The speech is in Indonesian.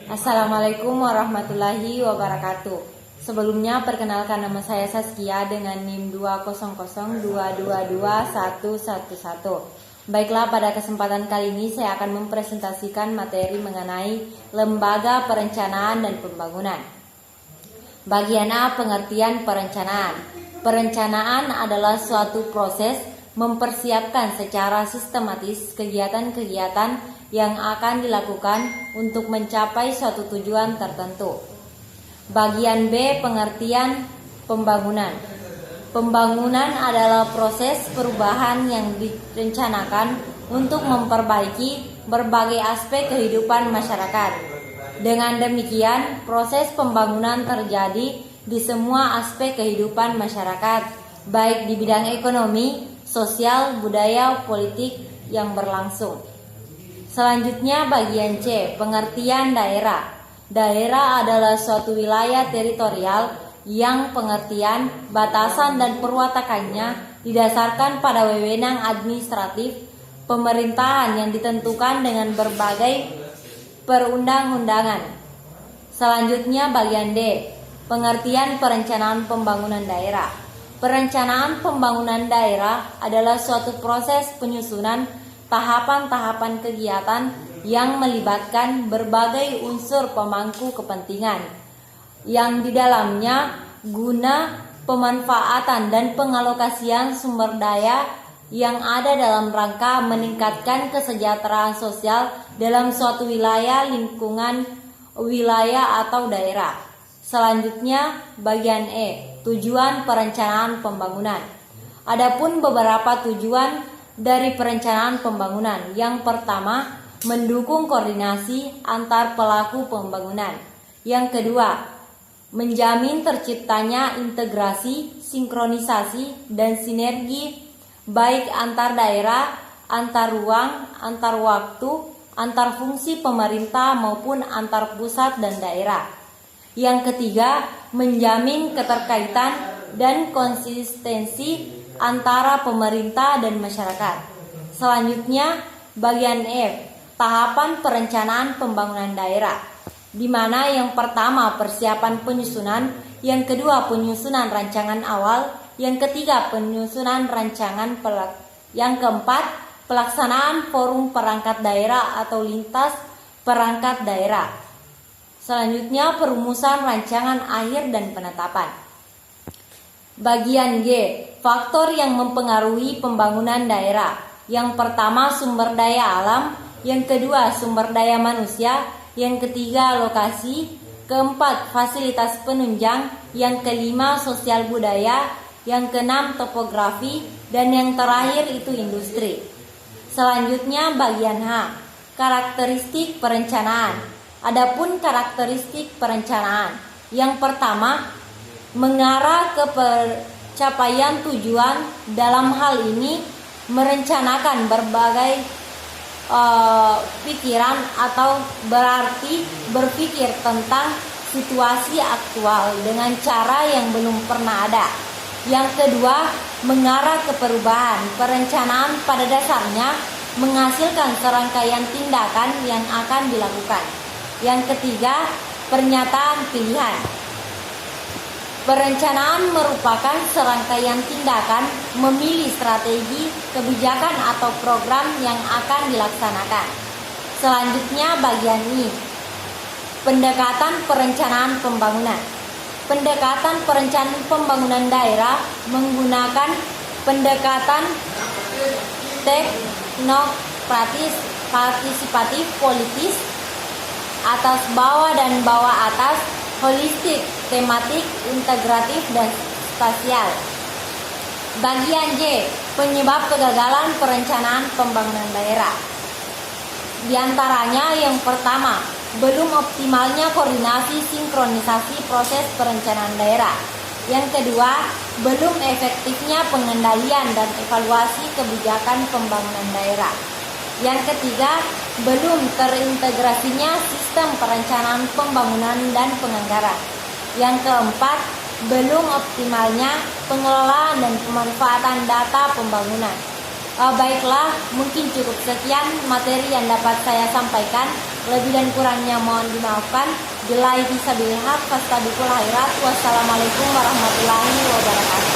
Assalamualaikum warahmatullahi wabarakatuh. Sebelumnya perkenalkan nama saya Saskia dengan NIM 200222111. Baiklah, pada kesempatan kali ini saya akan mempresentasikan materi mengenai Lembaga Perencanaan dan Pembangunan. Bagian A, pengertian perencanaan. Perencanaan adalah suatu proses mempersiapkan secara sistematis kegiatan-kegiatan yang akan dilakukan untuk mencapai suatu tujuan tertentu. Bagian B, pengertian pembangunan. Pembangunan adalah proses perubahan yang direncanakan untuk memperbaiki berbagai aspek kehidupan masyarakat. Dengan demikian, proses pembangunan terjadi di semua aspek kehidupan masyarakat, baik di bidang ekonomi, sosial, budaya, politik yang berlangsung. Selanjutnya bagian C, pengertian daerah. Daerah adalah suatu wilayah teritorial yang pengertian, batasan dan perwatakannya didasarkan pada wewenang administratif pemerintahan yang ditentukan dengan berbagai perundang-undangan. Selanjutnya bagian D, pengertian perencanaan pembangunan daerah. Perencanaan pembangunan daerah adalah suatu proses penyusunan tahapan-tahapan kegiatan yang melibatkan berbagai unsur pemangku kepentingan yang di dalamnya guna pemanfaatan dan pengalokasian sumber daya yang ada dalam rangka meningkatkan kesejahteraan sosial dalam suatu wilayah, lingkungan, wilayah atau daerah. Selanjutnya bagian E, tujuan perencanaan pembangunan. Adapun beberapa tujuan dari perencanaan pembangunan. Yang pertama, mendukung koordinasi antar pelaku pembangunan. Yang kedua, menjamin terciptanya integrasi, sinkronisasi, dan sinergi baik antar daerah, antar ruang, antar waktu, antar fungsi pemerintah maupun antar pusat dan daerah. Yang ketiga, menjamin keterkaitan dan konsistensi antara pemerintah dan masyarakat. Selanjutnya bagian F, tahapan perencanaan pembangunan daerah, di mana yang pertama persiapan penyusunan, yang kedua penyusunan rancangan awal, yang ketiga penyusunan rancangan yang keempat pelaksanaan forum perangkat daerah atau lintas perangkat daerah. Selanjutnya perumusan rancangan akhir dan penetapan. Bagian G, faktor yang mempengaruhi pembangunan daerah. Yang pertama sumber daya alam, yang kedua sumber daya manusia, yang ketiga lokasi, keempat fasilitas penunjang, yang kelima sosial budaya, yang keenam topografi, dan yang terakhir itu industri. Selanjutnya bagian H, karakteristik perencanaan. Adapun karakteristik perencanaan, yang pertama mengarah ke pencapaian tujuan. Dalam hal ini merencanakan berbagai pikiran atau berarti berpikir tentang situasi aktual dengan cara yang belum pernah ada. Yang kedua, mengarah ke perubahan. Perencanaan pada dasarnya menghasilkan serangkaian tindakan yang akan dilakukan. Yang ketiga, pernyataan pilihan. Perencanaan merupakan serangkaian tindakan memilih strategi, kebijakan atau program yang akan dilaksanakan. Selanjutnya bagian I, pendekatan perencanaan pembangunan. Pendekatan perencanaan pembangunan daerah menggunakan pendekatan teknokratis, partisipatif, politis, atas bawah dan bawah atas, holistik, tematik, integratif, dan spasial. Bagian J, penyebab kegagalan perencanaan pembangunan daerah. Di antaranya yang pertama, belum optimalnya koordinasi sinkronisasi proses perencanaan daerah. Yang kedua, belum efektifnya pengendalian dan evaluasi kebijakan pembangunan daerah. Yang ketiga, belum terintegrasinya sistem perencanaan pembangunan dan penganggaran. Yang keempat, belum optimalnya pengelolaan dan pemanfaatan data pembangunan. Baiklah, mungkin cukup sekian materi yang dapat saya sampaikan. Lebih dan kurangnya mohon dimaafkan. Billahi fisabilillah, fastabiqul khairat. Wassalamualaikum warahmatullahi wabarakatuh.